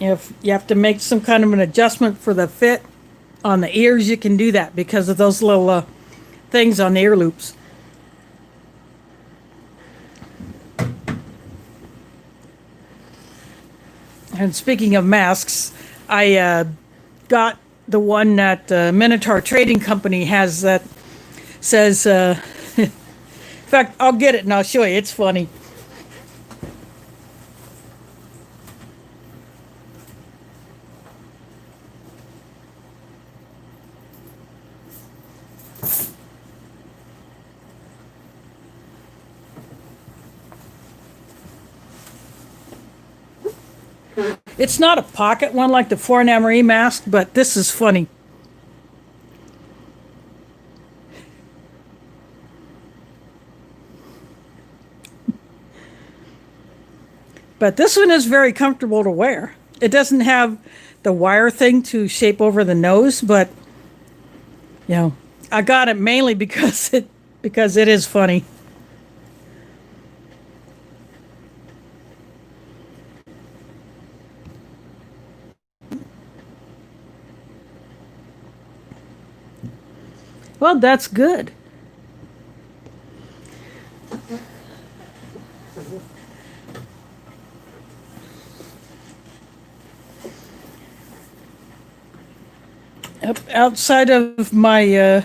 if you have to make some kind of an adjustment for the fit on the ears, you can do that because of those little things on the ear loops. And speaking of masks, I got the one that Minotaur Trading Company has that says, in fact, I'll get it and I'll show you. It's funny. It's not a pocket one like the foreign MRE mask, but this is funny. But this one is very comfortable to wear. It doesn't have the wire thing to shape over the nose, but I got it mainly because it is funny. Well, that's good. Outside of my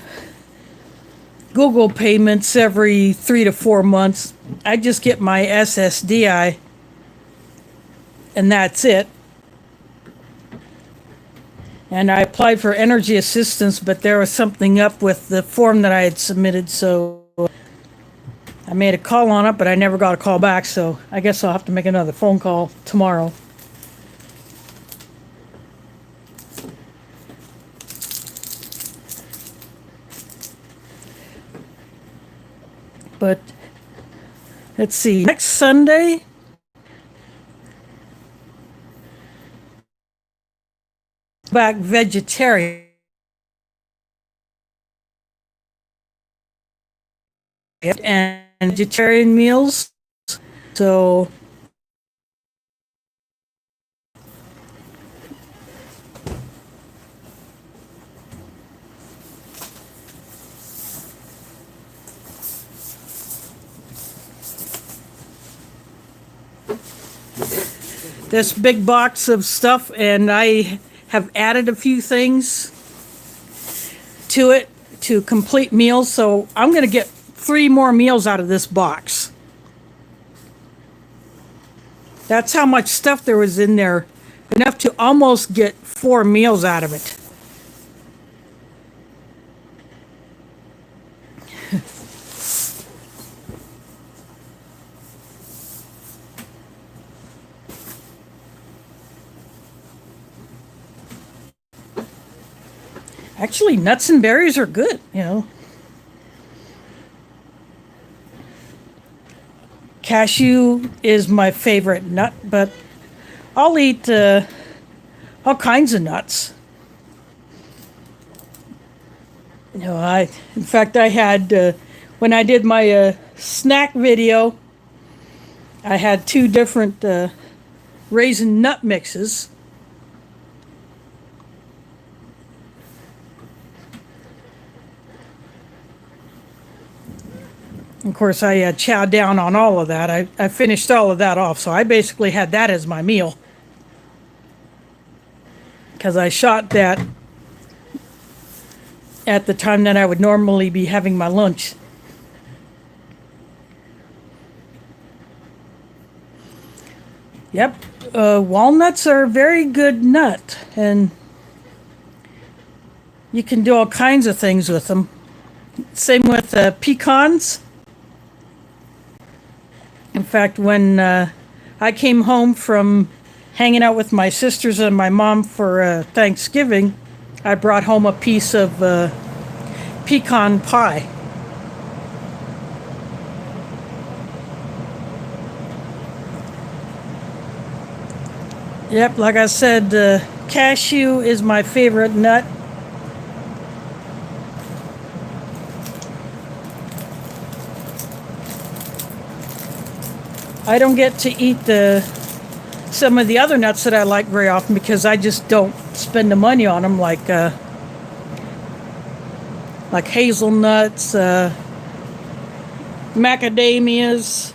Google payments every 3 to 4 months. I just get my SSDI, and that's it. And I applied for energy assistance, but there was something up with the form that I had submitted, so I made a call on it, but I never got a call back, so I guess I'll have to make another phone call tomorrow. But let's see, next Sunday, back vegetarian. And vegetarian meals. So this big box of stuff, and I have added a few things to it to complete meals, so I'm going to get 3 more meals out of this box. That's how much stuff there was in there, enough to almost get 4 meals out of it. Actually, nuts and berries are good, you know. Cashew is my favorite nut, but I'll eat all kinds of nuts. You know, in fact, I had, when I did my snack video, I had 2 different raisin nut mixes. Of course, I chowed down on all of that. I finished all of that off, so I basically had that as my meal. Because I shot that at the time that I would normally be having my lunch. Yep, walnuts are a very good nut, and you can do all kinds of things with them. Same with pecans. In fact, when I came home from hanging out with my sisters and my mom for Thanksgiving, I brought home a piece of pecan pie. Yep, like I said, cashew is my favorite nut. I don't get to eat some of the other nuts that I like very often because I just don't spend the money on them, like hazelnuts, macadamias.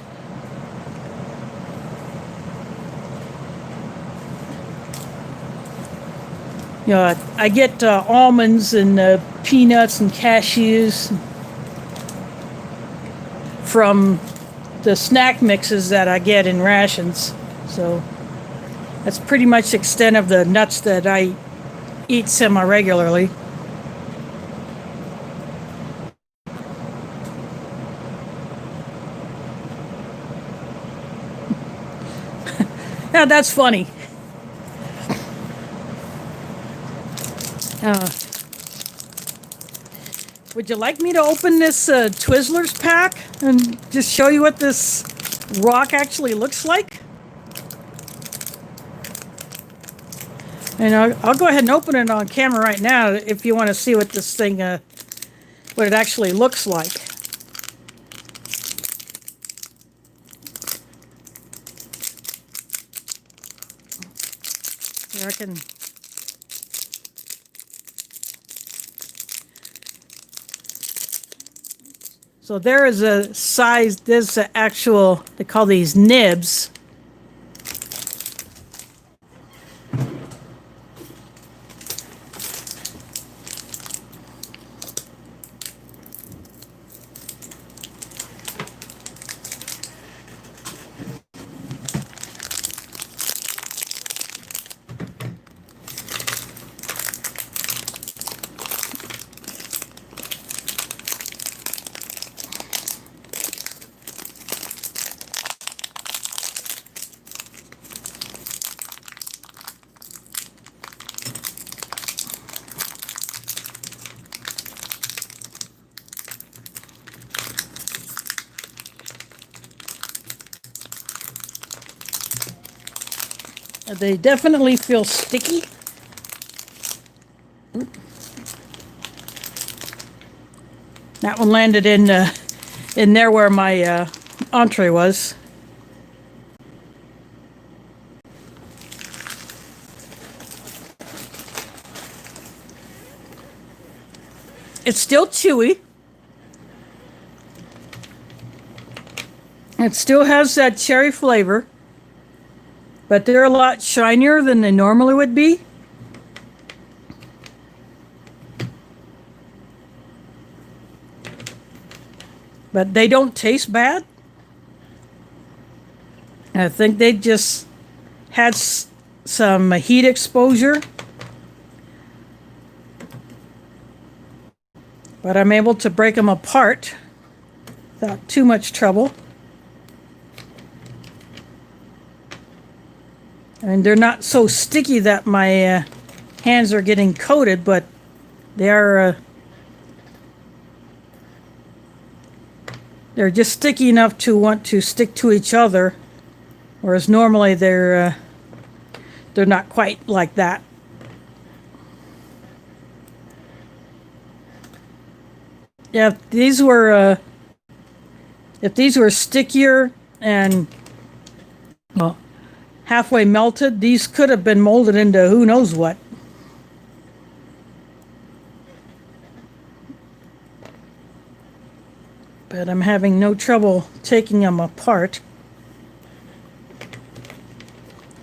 You know, I get almonds and peanuts and cashews from the snack mixes that I get in rations. So that's pretty much the extent of the nuts that I eat semi-regularly. Now that's funny. Would you like me to open this Twizzlers pack and just show you what this rock actually looks like? And I'll go ahead and open it on camera right now if you want to see what this thing, what it actually looks like. Here I can. So there is a size, there's an actual, they call these nibs. They definitely feel sticky. That one landed in there where my entree was. It's still chewy. It still has that cherry flavor, but they're a lot shinier than they normally would be. But they don't taste bad. I think they just had some heat exposure. But I'm able to break them apart without too much trouble. And they're not so sticky that my hands are getting coated, but they are they're just sticky enough to want to stick to each other, whereas normally they're not quite like that. Yeah, if these were stickier and well, halfway melted, these could have been molded into who knows what. But I'm having no trouble taking them apart.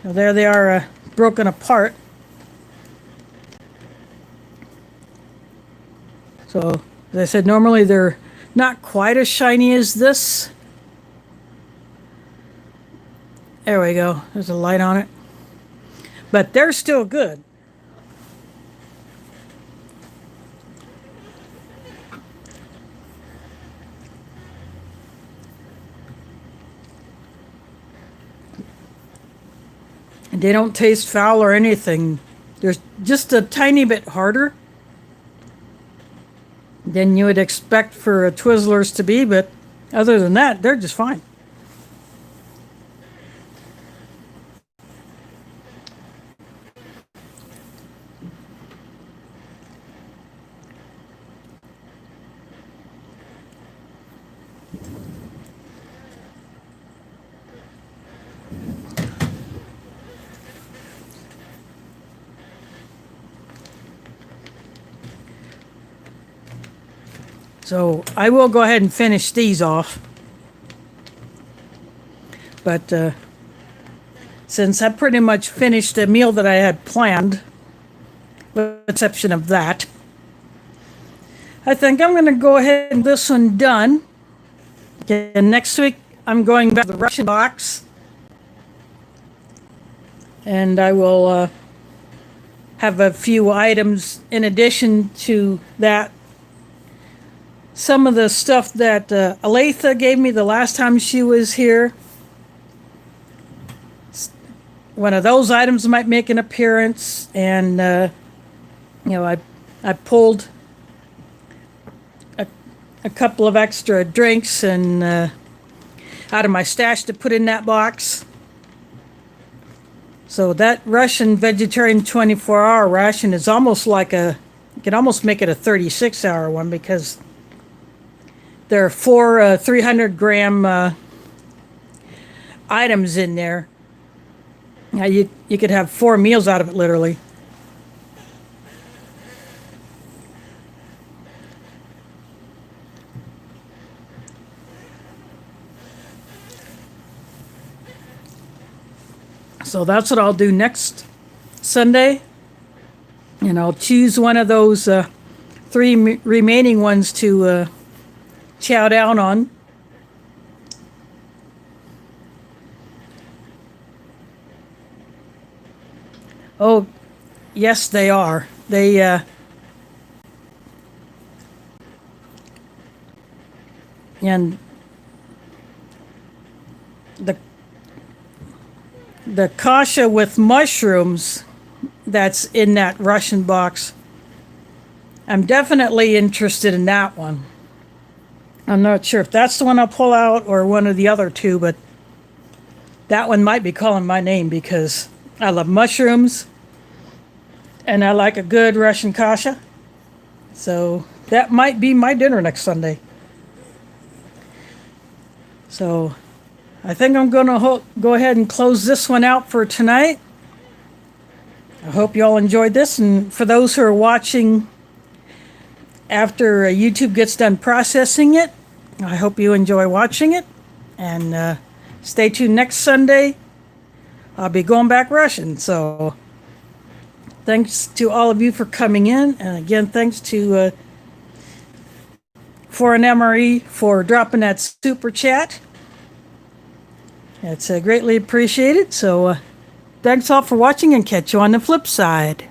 Now there they are, broken apart. So, as I said, normally they're not quite as shiny as this. There we go. There's a light on it. But they're still good. And they don't taste foul or anything. They're just a tiny bit harder than you would expect for Twizzlers to be, but other than that, they're just fine. So I will go ahead and finish these off. But since I pretty much finished the meal that I had planned, with the exception of that, I think I'm going to go ahead and get this one done. And next week I'm going back to the Ration box. And I will have a few items in addition to that. Some of the stuff that Aletha gave me the last time she was here. One of those items might make an appearance, and I pulled a couple of extra drinks and out of my stash to put in that box. So that Russian vegetarian 24-hour ration is almost like you can almost make it a 36-hour one, because there are 4 300-gram items in there. Now you could have 4 meals out of it, literally. So that's what I'll do next Sunday. And I'll choose one of those 3 remaining ones to chow down on. Oh, yes, they are. They and the kasha with mushrooms that's in that Russian box, I'm definitely interested in that one. I'm not sure if that's the one I'll pull out or one of the other 2, but that one might be calling my name, because I love mushrooms, and I like a good Russian kasha. So that might be my dinner next Sunday. So I think I'm going to go ahead and close this one out for tonight. I hope you all enjoyed this. And for those who are watching after YouTube gets done processing it, I hope you enjoy watching it. And stay tuned next Sunday. I'll be going back Russian. So thanks to all of you for coming in. And again, thanks to for an MRE for dropping that super chat. It's greatly appreciated. So thanks all for watching, and catch you on the flip side.